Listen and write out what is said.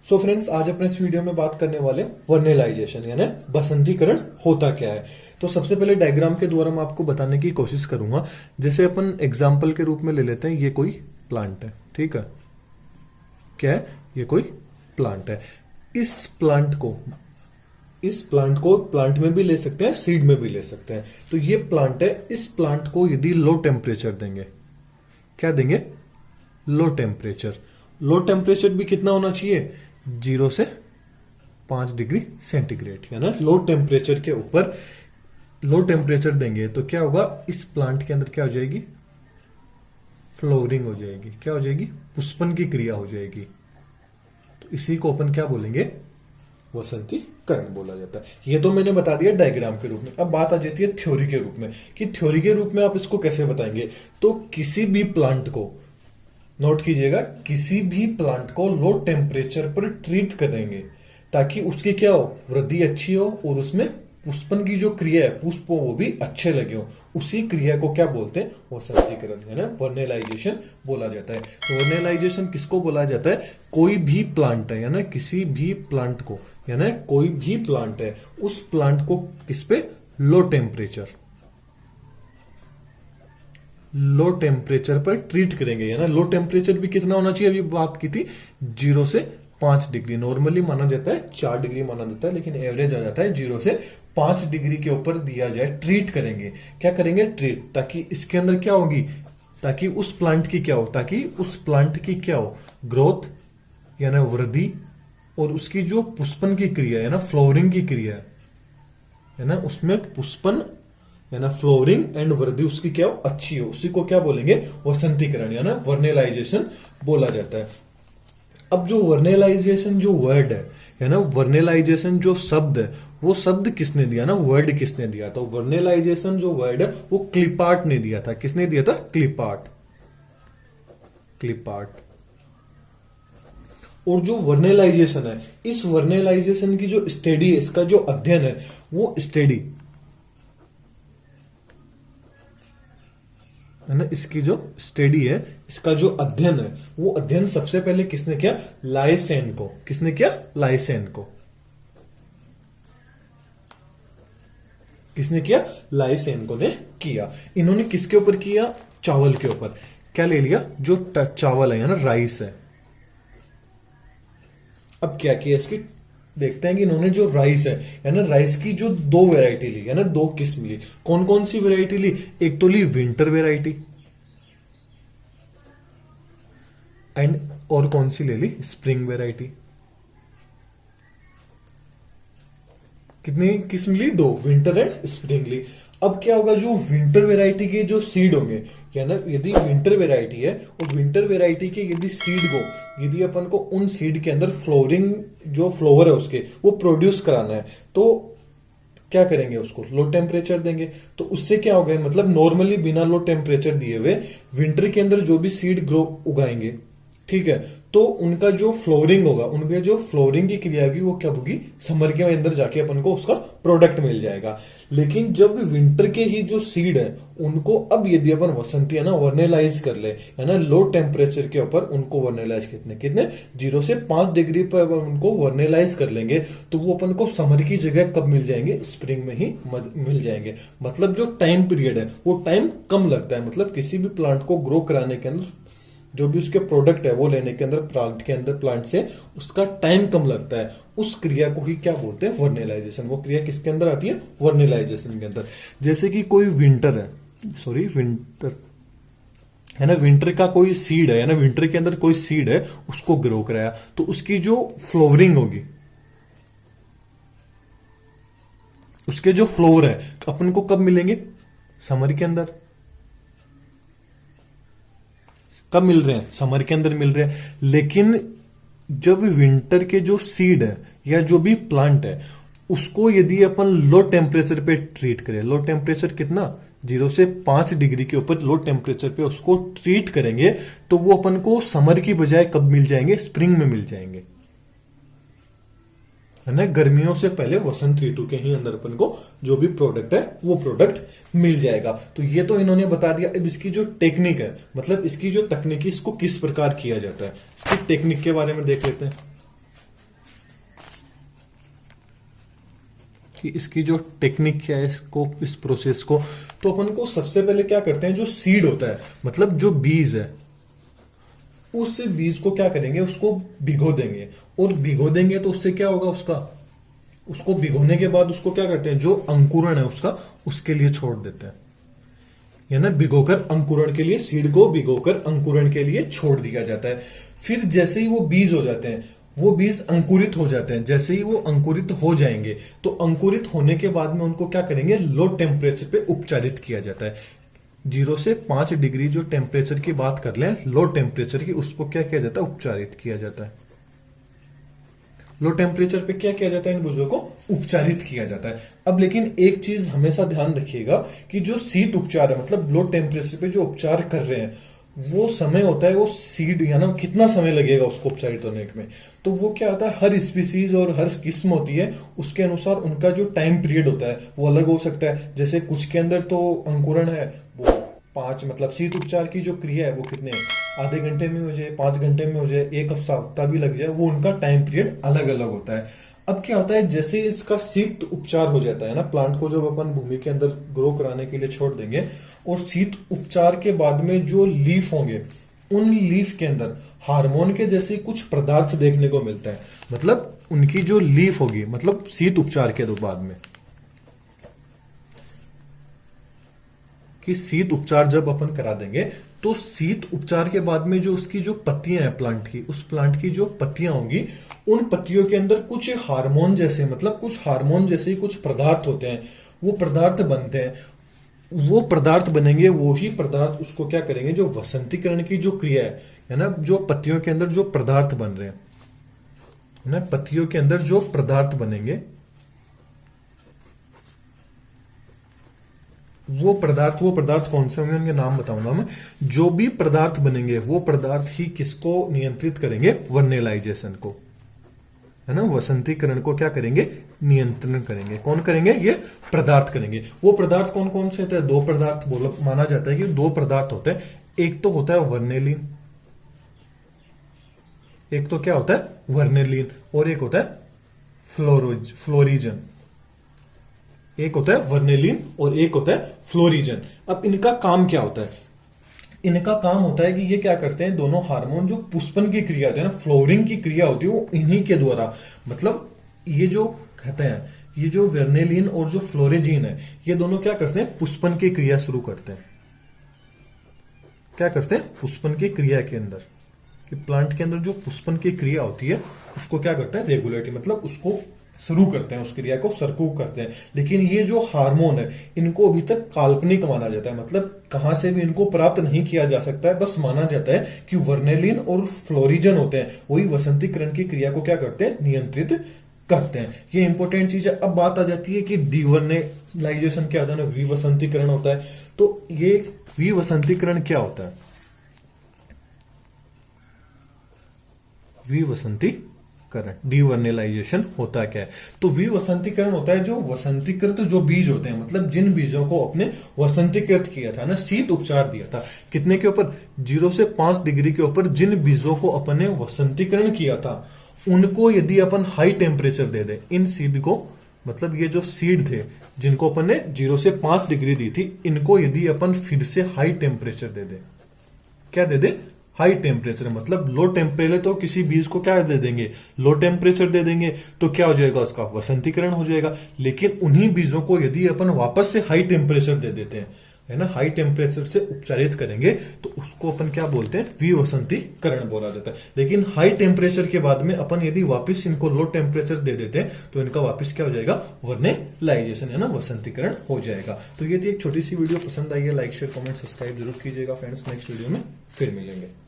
So friends, आज अपने इस वीडियो में बात करने वाले वर्नेलाइजेशन यानी बसंतीकरण होता क्या है। तो सबसे पहले डायग्राम के द्वारा मैं आपको बताने की कोशिश करूंगा। जैसे अपन एग्जाम्पल के रूप में ले लेते हैं, ये कोई प्लांट है, ठीक है। क्या है? ये कोई प्लांट है। इस प्लांट को प्लांट में भी ले सकते हैं, सीड में भी ले सकते हैं। तो ये प्लांट है। इस प्लांट को यदि लो टेम्परेचर देंगे, क्या देंगे? Low temperature. लो टेम्परेचर भी कितना होना चाहिए? 0 से 5 डिग्री सेंटीग्रेड, है ना। लो टेम्परेचर के ऊपर लो टेम्परेचर देंगे तो क्या होगा? इस प्लांट के अंदर क्या हो जाएगी? फ्लोरिंग हो जाएगी। क्या हो जाएगी? पुष्पन की क्रिया हो जाएगी। तो इसी को अपन क्या बोलेंगे? वसंतीकरण बोला जाता है। ये तो मैंने बता दिया डायग्राम के रूप में। अब बात आ जाती है थ्योरी के रूप में कि थ्योरी के रूप में आप इसको कैसे बताएंगे। तो किसी भी प्लांट को, नोट कीजिएगा, किसी भी प्लांट को लो टेम्परेचर पर ट्रीट करेंगे ताकि उसकी क्या हो? वृद्धि अच्छी हो और उसमें पुष्पन की जो क्रिया है, पुष्प वो भी अच्छे लगे हो। उसी क्रिया को क्या बोलते हैं? वसंतीकरण, है ना, वर्नेलाइजेशन बोला जाता है। तो वर्नेलाइजेशन किसको बोला जाता है? कोई भी प्लांट है ना, किसी भी प्लांट को, है ना, कोई भी प्लांट है, उस प्लांट को किस पे? लो टेम्परेचर पर ट्रीट करेंगे, है ना। लो टेम्परेचर भी कितना होना चाहिए? अभी बात की थी 0 से 5 डिग्री। नॉर्मली माना जाता है 4 डिग्री माना जाता है, लेकिन एवरेज आ जाता है 0 से 5 डिग्री के ऊपर दिया जाए। ट्रीट करेंगे। क्या करेंगे? ट्रीट। ताकि इसके अंदर क्या होगी? ताकि उस प्लांट की क्या हो? ताकि उस प्लांट की क्या हो? ग्रोथ, यानी वृद्धि, और उसकी जो पुष्पन की क्रिया है ना, फ्लोरिंग की क्रिया है ना, उसमें पुष्पन है ना, फ्लोरिंग एंड वृद्धि उसकी क्या हो? अच्छी हो। उसी को क्या बोलेंगे? वसंतीकरण, है ना, वर्नेलाइजेशन बोला जाता है। अब जो वर्नेलाइजेशन जो वर्ड है ना, वर्नेलाइजेशन जो शब्द है, वो शब्द किसने दिया ना, वर्ड किसने दिया? तो वर्नेलाइजेशन जो वर्ड है वो क्लिपार्ट ने दिया था। किसने दिया था? क्लिपार्ट। और जो वर्नेलाइजेशन है, इस वर्नेलाइजेशन की जो स्टडी है, इसका जो अध्ययन है, वो स्टडी, है ना, इसकी जो स्टडी है, इसका जो अध्ययन है, वो अध्ययन सबसे पहले किसने किया? लाइसेन को। किसने किया? लाइसेन को। किसने किया? लाइसेनको ने किया। इन्होंने किसके ऊपर किया? चावल के ऊपर। क्या ले लिया? जो चावल है ना, राइस है। अब क्या किया इसकी? देखते हैं कि इन्होंने जो राइस है ना, राइस की जो 2 वैरायटी ली, है ना, 2 किस्म ली। कौन कौन सी वैरायटी ली? एक तो ली विंटर वैरायटी, एंड और कौन सी ले ली? Spring variety. कितनी किस्म ली? 2, विंटर एंड स्प्रिंग ली। अब क्या होगा? जो विंटर वैरायटी के जो सीड होंगे, या ना, यदि विंटर वैरायटी है और विंटर वैरायटी के यदि सीड को, यदि अपन को उन सीड के अंदर फ्लोरिंग, जो फ्लोवर है उसके, वो प्रोड्यूस कराना है, तो क्या करेंगे? उसको लो टेम्परेचर देंगे। तो उससे क्या होगा? मतलब नॉर्मली बिना लो टेम्परेचर दिए हुए विंटर के अंदर जो भी सीड ग्रो उगाएंगे, ठीक है, तो उनका जो फ्लोरिंग होगा, उनके जो फ्लोरिंग की क्रिया होगी, वो क्या होगी? समर के अंदर जाके अपन को उसका प्रोडक्ट मिल जाएगा। लेकिन जब विंटर के ही जो सीड है, उनको अब यदि अपन वसंती, है ना, वर्नेलाइज कर ले, है ना, लो टेम्परेचर के ऊपर उनको वर्नेलाइज कितने 0 से 5 डिग्री पर उनको वर्नेलाइज कर लेंगे, तो वो अपन को समर की जगह कब मिल जाएंगे? स्प्रिंग में ही मिल जाएंगे। मतलब जो टाइम पीरियड है वो टाइम कम लगता है। मतलब किसी भी प्लांट को ग्रो कराने के अंदर, जो भी उसके प्रोडक्ट है वो लेने के अंदर, प्लांट से उसका टाइम कम लगता है। उस क्रिया को ही क्या बोलते हैं? वर्नेलाइजेशन। वो क्रिया किसके अंदर आती है? वर्नेलाइजेशन के अंदर। जैसे कि कोई विंटर है ना, विंटर का कोई सीड है ना, विंटर के अंदर कोई सीड है, उसको ग्रो कराया, तो उसकी जो फ्लोवरिंग होगी, उसके जो फ्लोवर है, तो अपन को कब मिलेंगे? समर के अंदर। कब मिल रहे हैं? समर के अंदर मिल रहे हैं। लेकिन जब विंटर के जो सीड है या जो भी प्लांट है, उसको यदि अपन लो टेम्परेचर पे ट्रीट करें, लो टेम्परेचर कितना? 0 से 5 डिग्री के ऊपर लो टेम्परेचर पे उसको ट्रीट करेंगे, तो वो अपन को समर की बजाय कब मिल जाएंगे? स्प्रिंग में मिल जाएंगे, है ना। गर्मियों से पहले वसंत ऋतु के ही अंदर अपन को जो भी प्रोडक्ट है वो प्रोडक्ट मिल जाएगा। तो ये तो इन्होंने बता दिया। अब इसकी जो टेक्निक है, मतलब इसकी जो तकनीकी, इसको किस प्रकार किया जाता है, इसकी टेक्निक के बारे में देख लेते हैं। कि इसकी जो टेक्निक क्या है, इसको, इस प्रोसेस को, तो अपन को सबसे पहले क्या करते हैं, जो सीड होता है मतलब जो बीज है, उस बीज को क्या करेंगे, उसको भिगो देंगे। और भिगो देंगे तो उससे क्या होगा, उसको भिगोने के बाद उसको क्या करते हैं, जो अंकुरण है उसका, उसके लिए छोड़ देते हैं। यानी भिगोकर अंकुरण के लिए, सीड को भिगोकर अंकुरण के लिए छोड़ दिया जाता है। फिर जैसे ही वो बीज हो जाते हैं, वो बीज अंकुरित हो जाते हैं। जैसे ही वो अंकुरित हो जाएंगे तो अंकुरित होने के बाद में उनको क्या करेंगे, लो टेम्परेचर पे उपचारित किया जाता है। 0 से 5 डिग्री जो टेम्परेचर की बात कर लें, लो टेम्परेचर की, उसको क्या किया जाता है, उपचारित किया जाता है। लो टेम्परेचर पे क्या किया जाता है, इन बीजों को उपचारित किया जाता है। अब लेकिन एक चीज हमेशा ध्यान रखिएगा कि जो शीत उपचार है, मतलब लो टेम्परेचर पे जो उपचार कर रहे हैं, वो समय होता है, वो सीड यानी कितना समय लगेगा उसको उपचारित होने में, तो वो क्या होता है, हर स्पीसीज और हर किस्म होती है, उसके अनुसार उनका जो टाइम पीरियड होता है वो अलग हो सकता है। जैसे कुछ के अंदर तो अंकुरण है वो 5, मतलब शीत उपचार की जो क्रिया है वो कितने, आधे घंटे में हो जाए, 5 घंटे में हो जाए, 1 हफ्ता भी लग जाए, वो उनका टाइम पीरियड अलग अलग होता है। अब क्या होता है, जैसे इसका शीत उपचार हो जाता है ना, प्लांट को जब अपन भूमि के अंदर ग्रो कराने के लिए छोड़ देंगे, और शीत उपचार के बाद में जो लीफ होंगे, उन लीफ के अंदर हार्मोन के जैसे कुछ पदार्थ देखने को मिलता है। मतलब उनकी जो लीफ होगी, मतलब शीत उपचार के बाद में, कि शीत उपचार जब अपन करा देंगे तो शीत उपचार के बाद में जो उसकी जो पत्तियां हैं प्लांट की, उस प्लांट की जो पत्तियां होंगी, उन पत्तियों के अंदर कुछ हार्मोन जैसे, मतलब कुछ हार्मोन जैसे कुछ पदार्थ होते हैं, वो पदार्थ बनते हैं। वो पदार्थ बनेंगे, वो ही पदार्थ उसको क्या करेंगे, जो वसंतीकरण की जो क्रिया है ना, जो पत्तियों के अंदर जो पदार्थ बन रहे हैं ना, पत्तियों के अंदर जो पदार्थ बनेंगे, वो पदार्थ कौन से होंगे, उनके नाम बताऊंगा मैं। जो भी पदार्थ बनेंगे वो पदार्थ ही किसको नियंत्रित करेंगे, वर्नेलाइजेशन को, है ना, वसंतीकरण को क्या करेंगे, नियंत्रण करेंगे। कौन करेंगे, ये पदार्थ करेंगे। वो पदार्थ कौन कौन से होते हैं, 2 पदार्थ माना जाता है कि 2 पदार्थ होते हैं। एक तो होता है वर्नेलिन, एक तो क्या होता है वर्नेलिन, और एक होता है फ्लोरीजन। एक होता है वर्नेलिन और एक होता है फ्लोरीजन। अब इनका काम क्या होता है, इनका काम होता है कि ये क्या करते हैं, दोनों हार्मोन जो पुष्पन की क्रिया होती है ना, फ्लोरिंग की क्रिया होती है, वो इन्हीं के द्वारा, मतलब ये जो कहते हैं, ये जो वर्नेलिन और जो फ्लोरेजिन है, ये दोनों क्या करते हैं, पुष्पन की क्रिया शुरू करते हैं। क्या करते हैं, पुष्पन की क्रिया के अंदर, कि प्लांट के अंदर जो पुष्पन की क्रिया होती है उसको क्या करते हैं, रेगुलेटरी, मतलब उसको शुरू करते हैं, उस क्रिया को सरकू करते हैं। लेकिन ये जो हार्मोन है, इनको अभी तक काल्पनिक माना जाता है, मतलब कहां से भी इनको प्राप्त नहीं किया जा सकता है। बस माना जाता है कि वर्नेलिन और फ्लोरीजन होते हैं, वही वसंतीकरण की क्रिया को क्या करते हैं, नियंत्रित करते हैं। ये इंपॉर्टेंट चीज है। अब बात आ जाती है कि डिवर्नेलाइजेशन क्या होता है ना, विवसंतीकरण होता है। तो ये विवसंतीकरण क्या होता है, विवसंतीकरण, डिवर्नेलाइजेशन होता क्या है, तो विवसंतीकरण होता है जो वसंतीकृत जो बीज होते हैं, मतलब जिन बीजों को अपने वसंतीकृत किया था ना, शीत उपचार दिया था, कितने के ऊपर, 0 से 5 डिग्री के ऊपर जिन बीजों को अपने वसंतीकरण किया था, उनको यदि अपन हाई टेम्परेचर दे दे, इन सीड को, मतलब ये जो सीड थे जिनको अपन ने 0 से 5 डिग्री दी थी, इनको यदि अपन फिर से हाई टेम्परेचर दे दे, क्या दे दे, हाई टेम्परेचर, मतलब लो टेम्परेचर तो किसी बीज को क्या दे देंगे, लो टेम्परेचर दे देंगे, तो क्या हो जाएगा, उसका वसंतीकरण हो जाएगा। लेकिन उन्हीं बीजों को यदि अपन वापस से हाई टेम्परेचर दे देते हैं, है ना, हाई टेम्परेचर से उपचारित करेंगे, तो उसको अपन क्या बोलते हैं, विवसंतीकरण बोला जाता है। लेकिन हाई टेम्परेचर के बाद में अपन यदि वापस इनको लो टेम्परेचर दे देते हैं, तो इनका वापस क्या हो जाएगा, वर्नेलाइजेशन, है ना, वसंतीकरण हो जाएगा। तो ये थी एक छोटी सी वीडियो, पसंद आई है लाइक शेयर कमेंट सब्सक्राइब जरूर कीजिएगा फ्रेंड्स। नेक्स्ट वीडियो में फिर मिलेंगे।